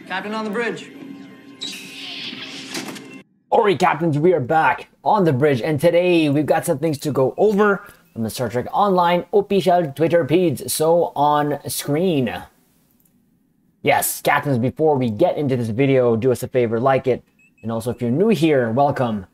Captain on the bridge. Alright, Captains, we are back on the bridge, and today we've got some things to go over from the Star Trek Online official Twitter feeds. So on screen. Yes, Captains, before we get into this video, do us a favor, like it, and also if you're new here, welcome.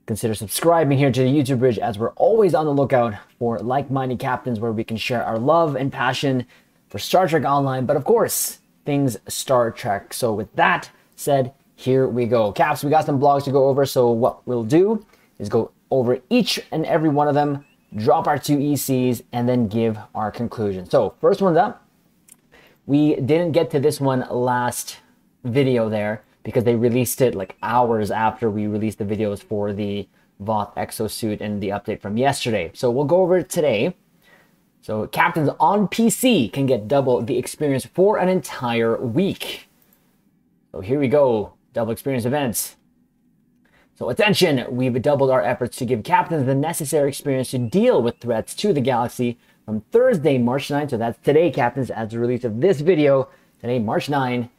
Consider subscribing here to the YouTube bridge, as we're always on the lookout for like-minded captains where we can share our love and passion for Star Trek Online, but of course, things Star Trek. So with that said, here we go. Caps, we got some blogs to go over, so what we'll do is go over each and every one of them, drop our 2 ECs, and then give our conclusion. So first one's up. We didn't get to this one last video there because they released it like hours after we released the videos for the Voth exosuit and the update from yesterday. So we'll go over it today. So captains on PC can get double the experience for an entire week. So here we go. Double experience events. So attention, we've doubled our efforts to give captains the necessary experience to deal with threats to the galaxy from Thursday, March 9th. So that's today, captains, as the release of this video, today, March 9,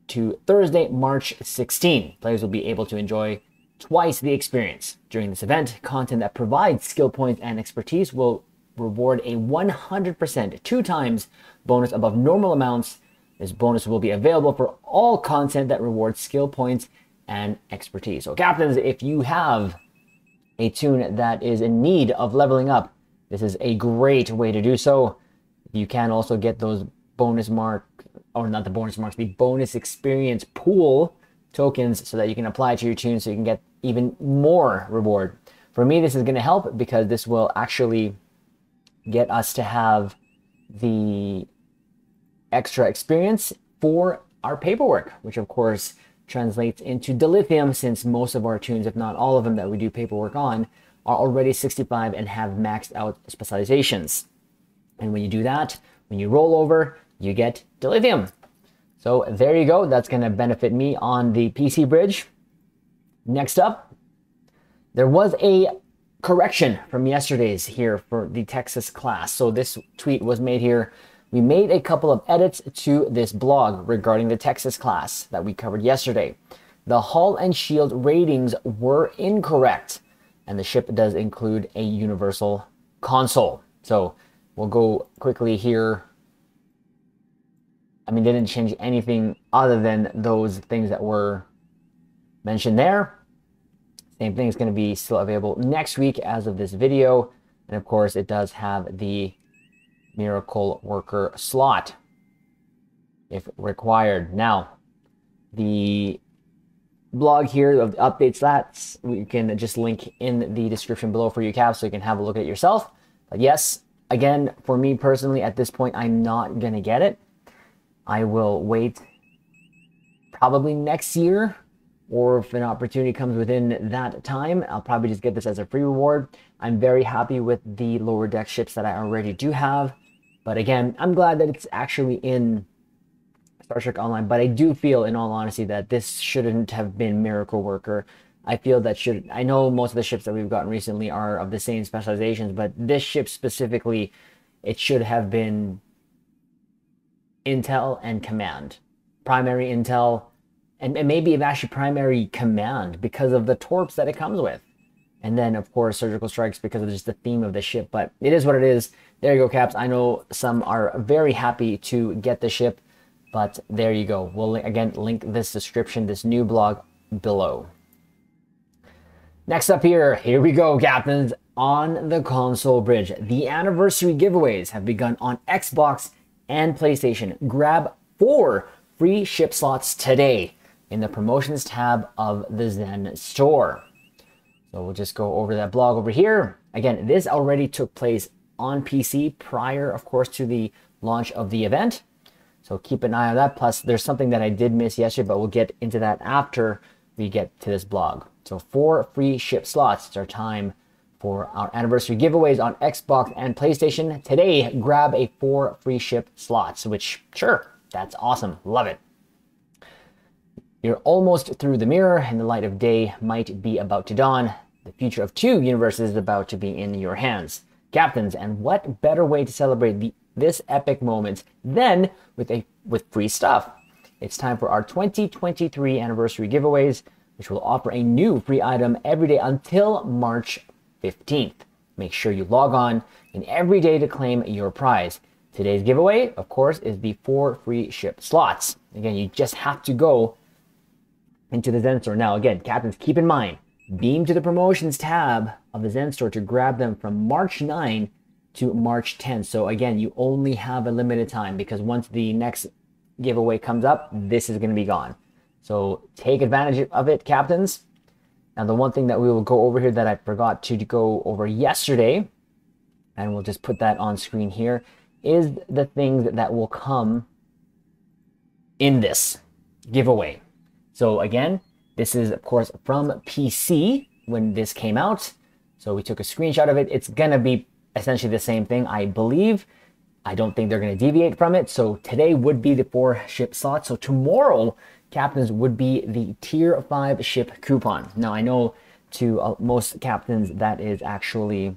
to Thursday, March 16. Players will be able to enjoy twice the experience. During this event, content that provides skill points and expertise will reward a 100% 2 times bonus above normal amounts. This bonus will be available for all content that rewards skill points and expertise. So captains, if you have a tune that is in need of leveling up, this is a great way to do so. You can also get those bonus mark, or not the bonus marks, the bonus experience pool tokens so that you can apply to your tune so you can get even more reward. For me, this is going to help because this will actually get us to have the extra experience for our paperwork, which of course translates into dilithium, since most of our tunes, if not all of them that we do paperwork on, are already 65 and have maxed out specializations. And when you do that, when you roll over, you get dilithium. So there you go. That's going to benefit me on the PC bridge. Next up, there was a correction from yesterday's here for the Texas class. So this tweet was made here. We made a couple of edits to this blog regarding the Texas class that we covered yesterday. The hull and shield ratings were incorrect, and the ship does include a universal console. So we'll go quickly here. I mean, they didn't change anything other than those things that were mentioned there. Same thing is going to be still available next week as of this video. And of course, it does have the Miracle Worker slot if required. Now, the blog here of the update stats, we can just link in the description below for you, Caps, so you can have a look at it yourself. But yes, again, for me personally, at this point, I'm not going to get it. I will wait probably next year, or if an opportunity comes within that time, I'll probably just get this as a free reward. I'm very happy with the lower deck ships that I already do have. But again, I'm glad that it's actually in Star Trek Online. But I do feel, in all honesty, that this shouldn't have been Miracle Worker. I feel that I know most of the ships that we've gotten recently are of the same specializations, but this ship specifically, it should have been Intel and Command. Primary Intel, and maybe even actually primary Command because of the torps that it comes with. And then, of course, surgical strikes because of just the theme of the ship. But it is what it is. There you go, Caps. I know some are very happy to get the ship, but there you go. We'll, again, link this description, this new blog below. Next up here we go, Captains, on the console bridge. The anniversary giveaways have begun on Xbox and PlayStation. Grab 4 free ship slots today in the promotions tab of the Zen store. So we'll just go over that blog over here. Again, this already took place on PC prior, of course, to the launch of the event. So keep an eye on that. Plus, there's something that I did miss yesterday, but we'll get into that after we get to this blog. So 4 free ship slots. It's our time for our anniversary giveaways on Xbox and PlayStation. Today, grab a 4 free ship slots, which, sure, that's awesome. Love it. You're almost through the mirror, and the light of day might be about to dawn. The future of 2 universes is about to be in your hands. Captains, and what better way to celebrate this epic moment than with free stuff? it's time for our 2023 anniversary giveaways, which will offer a new free item every day until March 15th. Make sure you log on in every day to claim your prize. Today's giveaway, of course, is the 4 free ship slots. Again, you just have to go into the Zen store. Now, again, captains, keep in mind, beam to the promotions tab of the Zen store to grab them from March 9 to March 10. So again, you only have a limited time because once the next giveaway comes up, this is going to be gone. So take advantage of it, captains. Now, the one thing that we will go over here that I forgot to go over yesterday, and we'll just put that on screen here, is the things that will come in this giveaway. So again, this is of course from PC when this came out. So we took a screenshot of it. It's gonna be essentially the same thing, I believe. I don't think they're gonna deviate from it. So today would be the 4 ship slots. So tomorrow, captains, would be the tier 5 ship coupon. Now I know to most captains that is actually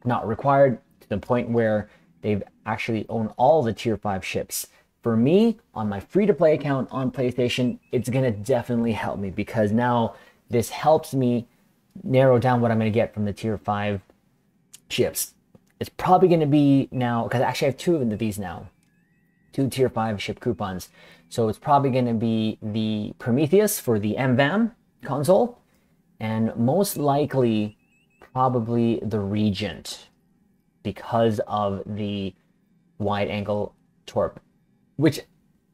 not required to the point where they've actually own all the tier 5 ships. For me, on my free-to-play account on PlayStation, it's going to definitely help me because now this helps me narrow down what I'm going to get from the tier 5 ships. It's probably going to be now, because I actually have 2 of these now, 2 tier 5 ship coupons. So it's probably going to be the Prometheus for the MVAM console, and most likely probably the Regent because of the wide-angle torp, which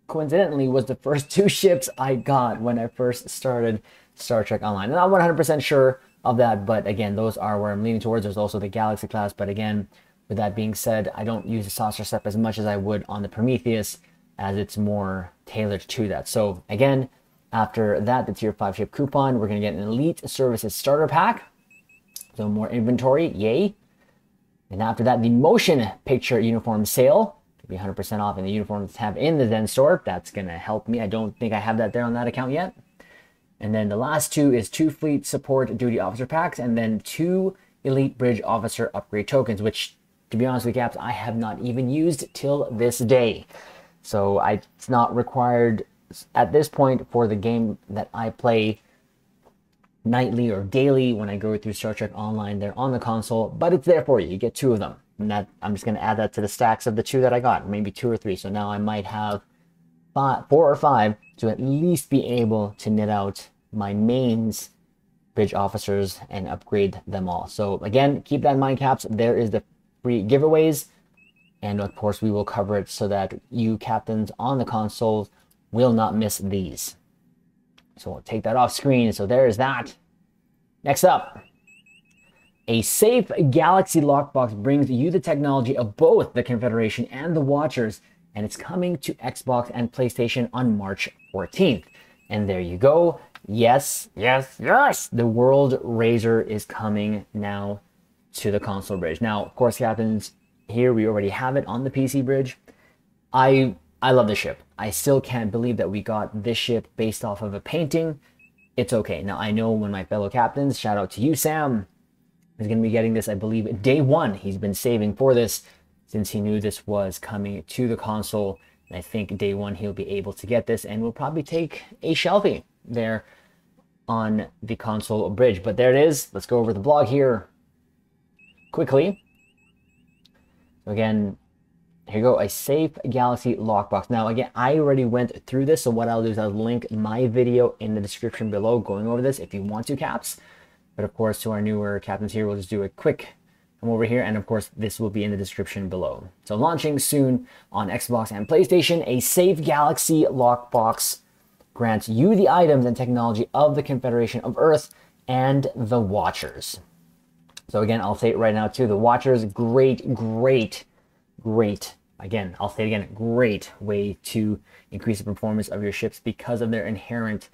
coincidentally was the first 2 ships I got when I first started Star Trek Online. I'm not 100% sure of that, but again, those are where I'm leaning towards. There's also the Galaxy class, but again, with that being said, I don't use the saucer step as much as I would on the Prometheus, as it's more tailored to that. So again, after that, the tier 5 ship coupon, we're going to get an Elite Services starter pack. So more inventory, yay. And after that, the motion picture uniform sale. Be 100% off in the uniforms tab in the Zen store. That's going to help me. I don't think I have that there on that account yet. And then the last 2 is 2 fleet support duty officer packs and then 2 elite bridge officer upgrade tokens, which, to be honest with you, caps, I have not even used till this day. So it's not required at this point for the game that I play nightly or daily when I go through Star Trek Online. They're on the console, but it's there for you. You get 2 of them. And that, I'm just going to add that to the stacks of the 2 that I got, maybe 2 or 3. So now I might have 4 or 5 to at least be able to knit out my mains bridge officers and upgrade them all. So again, keep that in mind, caps. There is the free giveaways. And of course, we will cover it so that you captains on the console will not miss these. So we'll take that off screen. So there is that. Next up. A safe Galaxy lockbox brings you the technology of both the Confederation and the Watchers, and it's coming to Xbox and PlayStation on March 14th. And there you go. Yes, yes, yes! The World Razor is coming now to the console bridge. Now, of course, captains, here we already have it on the PC bridge. I love the ship. I still can't believe that we got this ship based off of a painting. It's okay. Now, I know when my fellow captains, shout out to you, Sam, is going to be getting this, I believe, day 1. He's been saving for this since he knew this was coming to the console. And I think day 1 he'll be able to get this, and we'll probably take a shelfie there on the console bridge. But there it is. Let's go over the blog here quickly. So again, here you go, a safe Galaxy lockbox. Now again, I already went through this, so what I'll do is I'll link my video in the description below going over this if you want to, caps. But of course, to our newer captains here, we'll just do a quick come over here. And of course, this will be in the description below. So launching soon on Xbox and PlayStation, a safe Galaxy lockbox grants you the items and technology of the Confederation of Earth and the Watchers. So again, I'll say it right now too. The Watchers, great. Again, I'll say it again, great way to increase the performance of your ships because of their inherent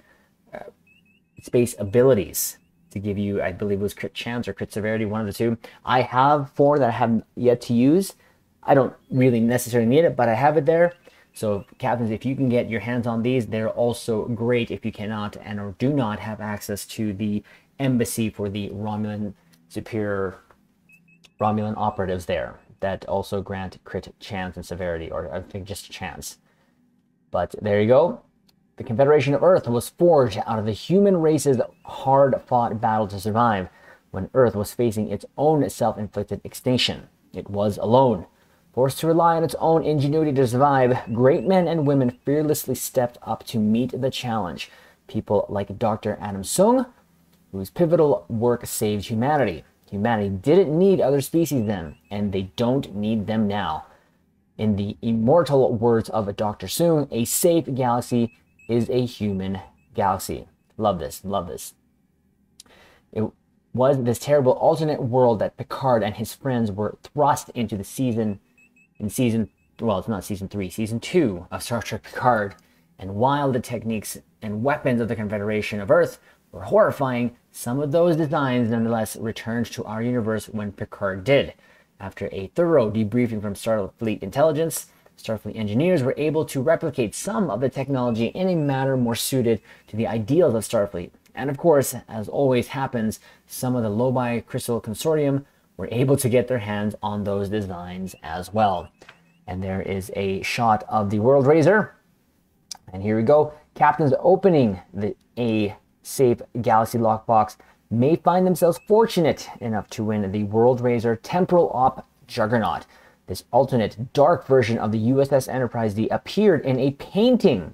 space abilities. To give you, I believe it was crit chance or crit severity, one of the 2. I have 4 that I have yet to use. I don't really necessarily need it, but I have it there. So captains, if you can get your hands on these, they're also great if you cannot and or do not have access to the embassy for the Romulan superior Romulan operatives there that also grant crit chance and severity, or I think just chance. But there you go. The Confederation of Earth was forged out of the human race's hard-fought battle to survive when Earth was facing its own self-inflicted extinction. It was alone. Forced to rely on its own ingenuity to survive, great men and women fearlessly stepped up to meet the challenge. People like Dr. Adam Sung, whose pivotal work saved humanity. Humanity didn't need other species then, and they don't need them now. In the immortal words of Dr. Sung, a safe galaxy is a human galaxy. Love this, love this. It was this terrible alternate world that Picard and his friends were thrust into the season 2 of Star Trek Picard. And while the techniques and weapons of the Confederation of Earth were horrifying, some of those designs nonetheless returned to our universe when Picard did. After a thorough debriefing from Starfleet intelligence, Starfleet engineers were able to replicate some of the technology in a manner more suited to the ideals of Starfleet. And of course, as always happens, some of the LOBI Crystal Consortium were able to get their hands on those designs as well. And there is a shot of the World Razor. And here we go. Captains opening a safe Galaxy lockbox may find themselves fortunate enough to win the World Razor Temporal Op Juggernaut. This alternate dark version of the USS Enterprise D appeared in a painting.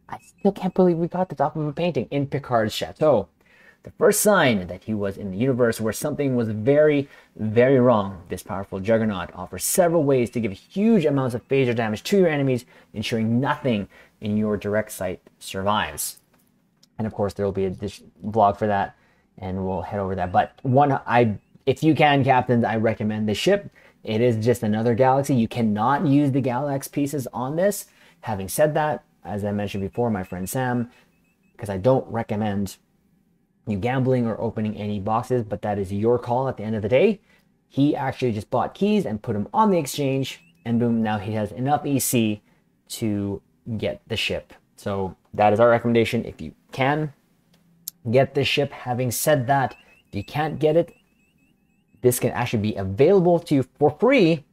I still can't believe we got this off of a painting in Picard's chateau. The first sign that he was in the universe where something was very, very wrong. This powerful Juggernaut offers several ways to give huge amounts of phaser damage to your enemies, ensuring nothing in your direct sight survives. And of course, there will be a vlog for that, and we'll head over that. But if you can, captains, I recommend this ship. It is just another galaxy. You cannot use the Galax pieces on this. Having said that, as I mentioned before, my friend Sam, because I don't recommend you gambling or opening any boxes, but that is your call at the end of the day. He actually just bought keys and put them on the exchange, and boom, now he has enough EC to get the ship. So that is our recommendation. If you can, get this ship. Having said that, if you can't get it, this can actually be available to you for free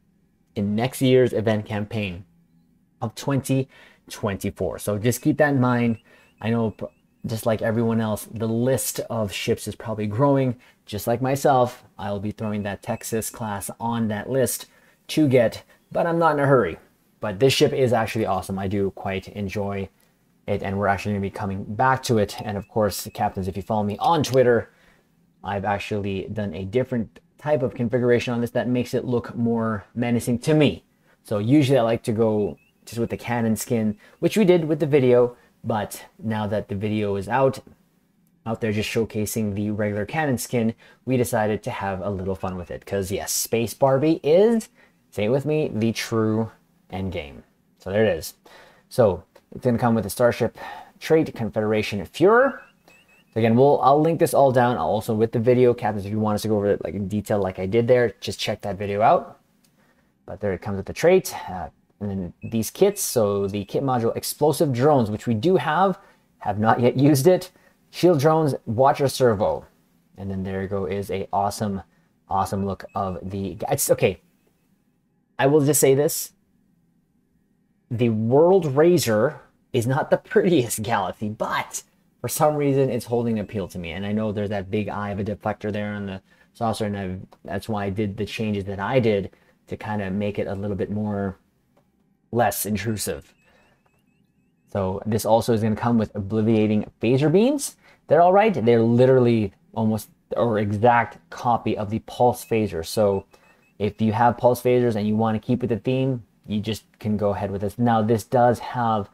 in next year's event campaign of 2024. So just keep that in mind. I know, just like everyone else, the list of ships is probably growing. Just like myself, I'll be throwing that Texas class on that list to get, but I'm not in a hurry. But this ship is actually awesome. I do quite enjoy it, and we're actually going to be coming back to it. And of course, captains, if you follow me on Twitter, I've actually done a different type of configuration on this that makes it look more menacing to me. So usually I like to go just with the cannon skin, which we did with the video, but now that the video is out there just showcasing the regular cannon skin, we decided to have a little fun with it. Because yes, Space Barbie is, say it with me, the true end game. So there it is. So it's going to come with the Starship trait, Confederation Führer. So again, I'll link this all down. I'll also with the video, captains, if you want us to go over it like in detail like I did there, just check that video out. But there it comes with the trait. And then these kits, so the kit module, explosive drones, which we do have not yet used it. Shield drones, Watcher servo. And then there you go, is a awesome look of the, it's okay. I will just say this. The World Razor is not the prettiest galaxy, but for some reason it's holding appeal to me. And I know there's that big eye of a deflector there on the saucer, and that's why I did the changes that I did to kind of make it a little bit more less intrusive. So this also is going to come with obliviating phaser beams. They're all right. They're literally almost or exact copy of the pulse phaser. So if you have pulse phasers and you want to keep with the theme, you just can go ahead with this. Now this does have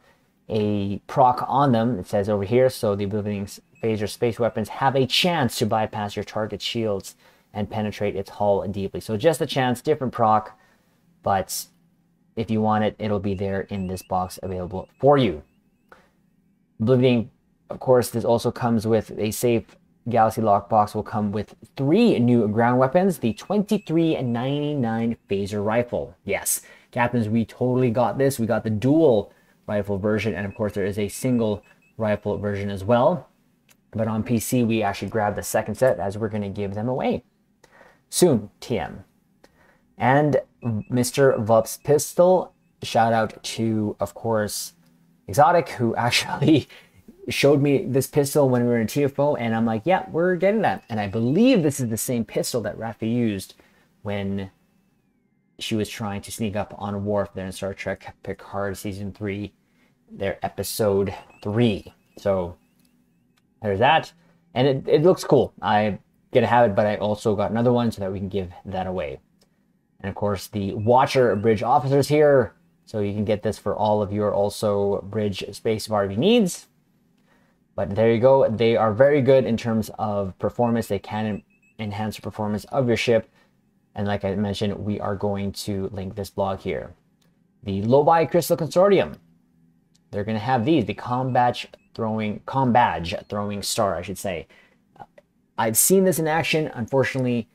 a proc on them. It says over here, so the obliviating phaser space weapons have a chance to bypass your target's shields and penetrate its hull deeply. So just a chance, different proc, but if you want it, it'll be there in this box available for you. Obliviating, of course, this also comes with a safe Galaxy lockbox. Will come with 3 new ground weapons. The 2399 phaser rifle. Yes, captains, we totally got this. We got the dual rifle version, and of course there is a single rifle version as well. But on PC, we actually grabbed the second set as we're going to give them away soon, TM. And Mr. Vup's pistol, shout out to, of course, Exotic, who actually showed me this pistol when we were in TFO, and I'm like, yeah, we're getting that. And I believe this is the same pistol that Rafi used when she was trying to sneak up on Worf there in Star Trek Picard Season 3, their Episode 3. So there's that. And it looks cool. I'm going to have it, but I also got another one so that we can give that away. And of course, the Watcher Bridge officers here. So you can get this for all of your also Bridge Space Barbie needs. But there you go. They are very good in terms of performance. They can enhance the performance of your ship. And like I mentioned, we are going to link this blog here. The Lobi Crystal Consortium. They're going to have these. The Combadge Throwing Star, I should say. I've seen this in action. Unfortunately,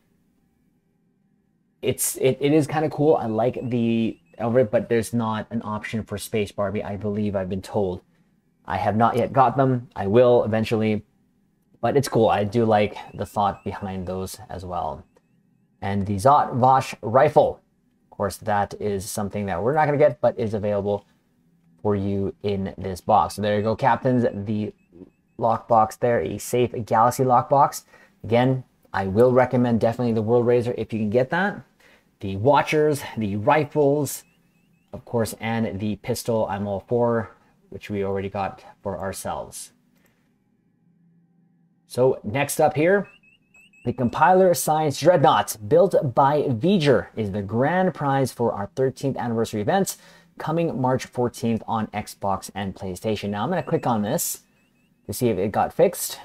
it is kind of cool. I like the Elrit, but there's not an option for Space Barbie, I believe I've been told. I have not yet got them. I will eventually, but it's cool. I do like the thought behind those as well. And the Zot Vosh rifle. Of course, that is something that we're not going to get, but is available for you in this box. So there you go, Captains. The lockbox there, a safe Galaxy lockbox. Again, I will recommend definitely the World Razor if you can get that. The Watchers, the rifles, of course, and the pistol I'm all for, which we already got for ourselves. So next up here, the Compiler Science Dreadnought, built by V'ger, is the grand prize for our 13th anniversary event, coming March 14th on Xbox and PlayStation. Now I'm going to click on this to see if it got fixed,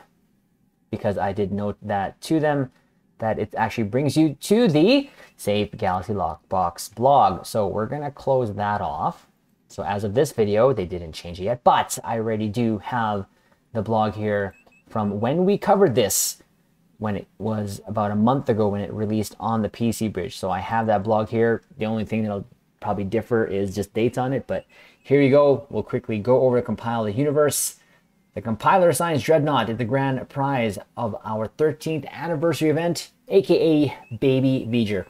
because I did note that to them that it actually brings you to the Safe Galaxy Lockbox blog. So we're going to close that off. So as of this video, they didn't change it yet, but I already do have the blog here from when we covered this, when it was about a month ago when it released on the PC Bridge. So I have that blog here. The only thing that'll probably differ is just dates on it, but here you go. We'll quickly go over to Compile the Universe. The Compiler Science Dreadnought is the grand prize of our 13th anniversary event, aka Baby V'ger.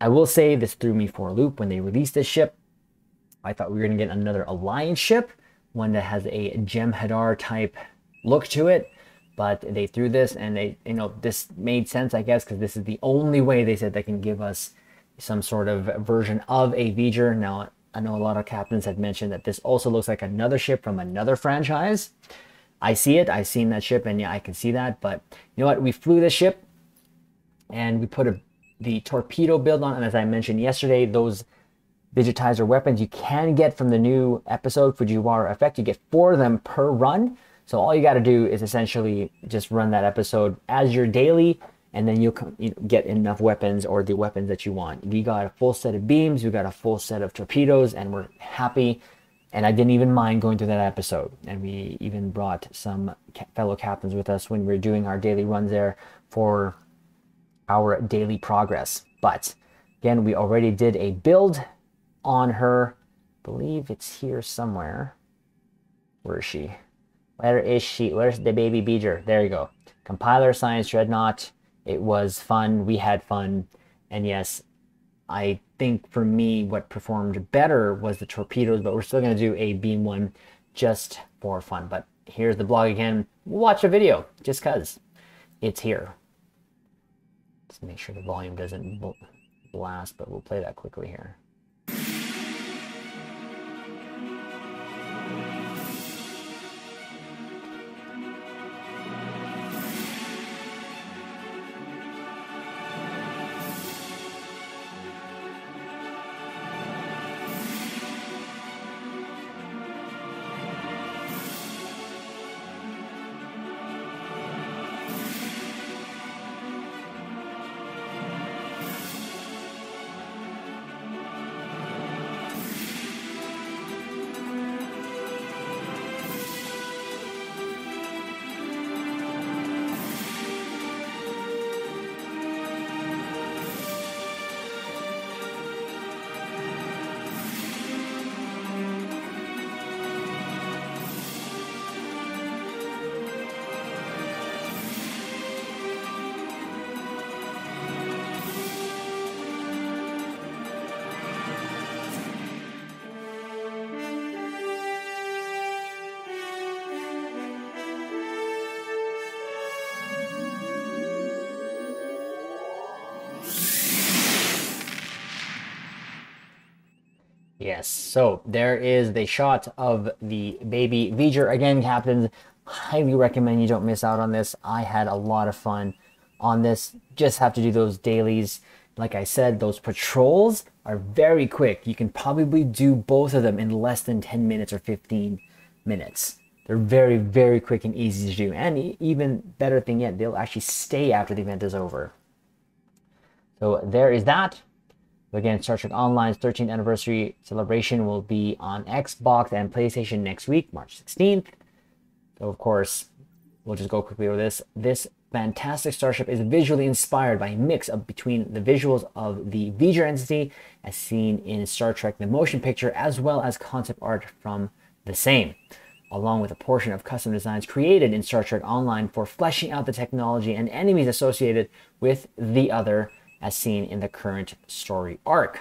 I will say this threw me for a loop when they released this ship. I thought we were going to get another Alliance ship, one that has a Jem'Hadar type look to it, but they threw this, and they, this made sense, I guess, because this is the only way they said they can give us some sort of version of a V'ger. Now, I know a lot of captains had mentioned that this also looks like another ship from another franchise. I see it. I've seen that ship, and yeah, I can see that. But you know what? We flew this ship, and we put the torpedo build on, and as I mentioned yesterday, those digitizer weapons you can get from the new episode Fujiwara Effect. You get 4 of them per run. So all you got to do is essentially just run that episode as your daily, and then you'll get enough weapons, or the weapons that you want. We got a full set of beams, we got a full set of torpedoes, and we're happy. And I didn't even mind going through that episode. And we even brought some fellow captains with us when we were doing our daily runs there for our daily progress. But again, we already did a build on her. I believe it's here somewhere. Where is she? Where is she? Where's the Baby V'ger? There you go. Compiler Science Dreadnought. It was fun. We had fun. And yes, I think for me, what performed better was the torpedoes, but we're still going to do a beam one just for fun. But here's the blog again. We'll watch a video just because it's here. Let's make sure the volume doesn't blast, but we'll play that quickly here. Yes, so there is the shot of the baby V'ger. Again, captains, highly recommend you don't miss out on this. I had a lot of fun on this. Just have to do those dailies. Like I said, those patrols are very quick. You can probably do both of them in less than 10 minutes or 15 minutes. They're very, very quick and easy to do. And even better thing yet, they'll actually stay after the event is over. So there is that. Again, Star Trek Online's 13th anniversary celebration will be on Xbox and PlayStation next week, March 16th. So, of course, we'll just go quickly over this. This fantastic starship is visually inspired by a mix of between the visuals of the V'ger entity as seen in Star Trek the Motion Picture, as well as concept art from the same, along with a portion of custom designs created in Star Trek Online for fleshing out the technology and enemies associated with the other, as seen in the current story arc.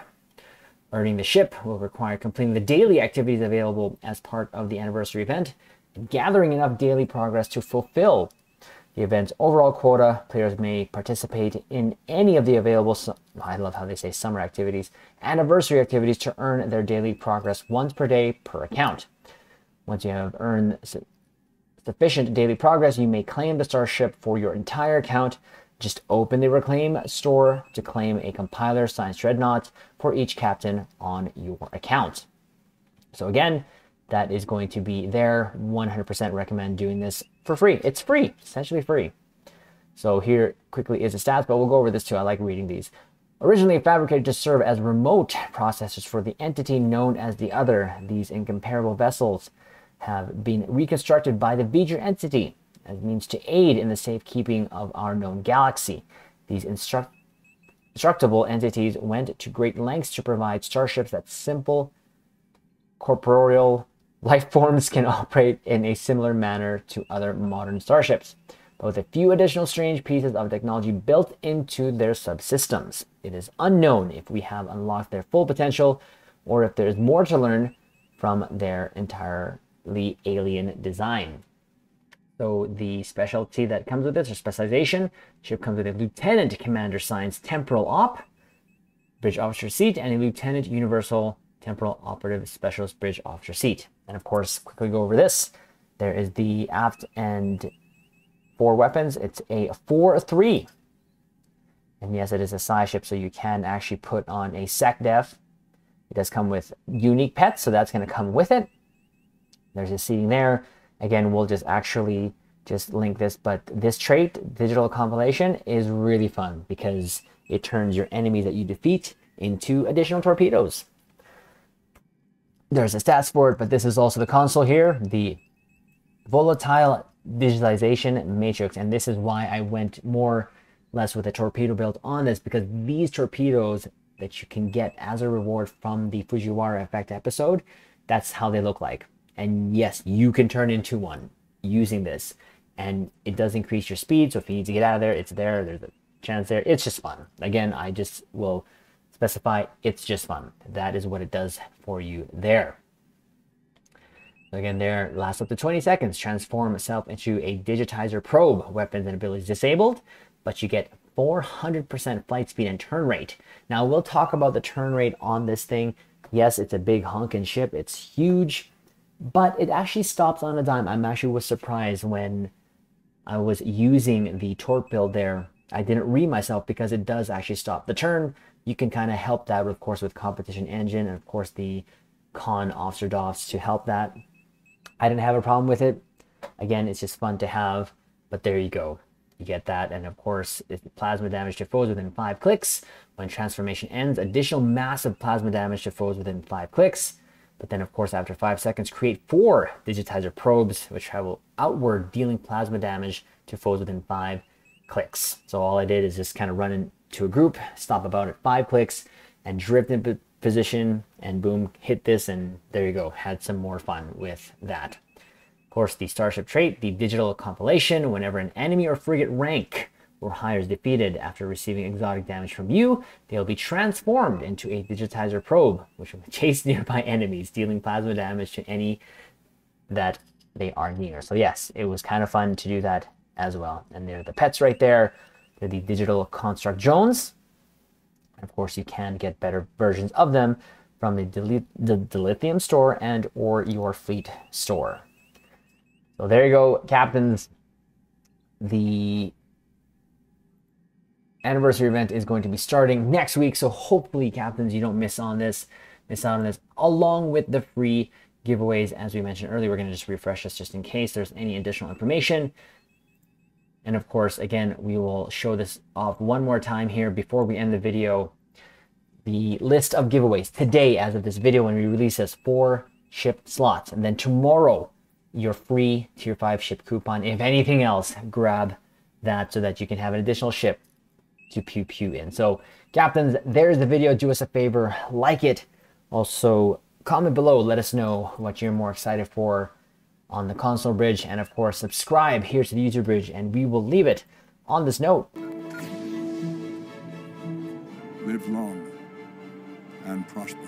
Earning the ship will require completing the daily activities available as part of the anniversary event, and gathering enough daily progress to fulfill the event's overall quota. Players may participate in any of the available, I love how they say summer activities, anniversary activities to earn their daily progress once per day per account. Once you have earned sufficient daily progress, you may claim the starship for your entire account. Just open the Reclaim store to claim a compiler signed Dreadnought for each captain on your account. So again, that is going to be there. 100% recommend doing this for free. It's free, essentially free. So here quickly is the stats, but we'll go over this too. I like reading these. Originally fabricated to serve as remote processors for the entity known as the Other, these incomparable vessels have been reconstructed by the V'ger entity as means to aid in the safekeeping of our known galaxy. These indestructible entities went to great lengths to provide starships that simple corporeal life forms can operate in a similar manner to other modern starships, but with a few additional strange pieces of technology built into their subsystems. It is unknown if we have unlocked their full potential or if there is more to learn from their entirely alien design. So the specialty that comes with this, or specialization, ship comes with a Lieutenant Commander Science Temporal Op, Bridge Officer Seat, and a Lieutenant Universal Temporal Operative Specialist Bridge Officer Seat. And of course, quickly go over this. There is the aft and fore weapons. It's a 4-3. And yes, it is a psi ship, so you can actually put on a SecDef. It does come with unique pets, so that's going to come with it. There's a seating there. Again, we'll just actually just link this, but this trait, Digital Compilation, is really fun because it turns your enemies that you defeat into additional torpedoes. There's a stats for it, but this is also the console here, the Volatile Visualization Matrix, and this is why I went more or less with a torpedo build on this, because these torpedoes that you can get as a reward from the Fujiwara Effect episode, that's how they look like. And yes, you can turn into one using this, and it does increase your speed, so if you need to get out of there, it's there. There's a chance there. It's just fun. Again, I just will specify it's just fun. That is what it does for you there. So again, there lasts up to 20 seconds. Transform itself into a digitizer probe. Weapons and abilities disabled, but you get 400% flight speed and turn rate. Now we'll talk about the turn rate on this thing. Yes, it's a big honking ship. It's huge, but it actually stops on a dime. I'm actually was surprised when I was using the torque build there. I didn't read myself because it does actually stop the turn. You can kind of help that, of course, with competition engine and of course the con officer DOFs to help that. I didn't have a problem with it. Again, it's just fun to have, but there you go. You get that, and of course, it's plasma damage to foes within 5 clicks. When transformation ends, additional massive plasma damage to foes within 5 clicks. But then, of course, after 5 seconds, create 4 digitizer probes, which travel outward, dealing plasma damage to foes within 5 clicks. So all I did is just kind of run into a group, stop about at 5 clicks, and drift into position, and boom, hit this, and there you go. Had some more fun with that. Of course, the Starship trait, the Digital Compilation, whenever an enemy or frigate rank or higher is defeated after receiving exotic damage from you, they'll be transformed into a digitizer probe, which will chase nearby enemies, dealing plasma damage to any that they are near. So yes, it was kind of fun to do that as well. And there are the pets right there. They're the Digital Construct drones. And of course, you can get better versions of them from the Lithium store and or your fleet store. So there you go, captains. The anniversary event is going to be starting next week, so hopefully, captains, you don't miss out on this, along with the free giveaways. As we mentioned earlier, we're going to just refresh this just in case there's any additional information. And of course, again, we will show this off one more time here before we end the video. The list of giveaways today, as of this video, when we release this, 4 ship slots, and then tomorrow your free tier 5 ship coupon. If anything else, grab that so that you can have an additional ship to pew pew in. So captains, there's the video. Do us a favor, like it. Also comment below, let us know what you're more excited for on the console bridge, and of course subscribe here to the YouTube bridge, and we will leave it on this note. Live long and prosper.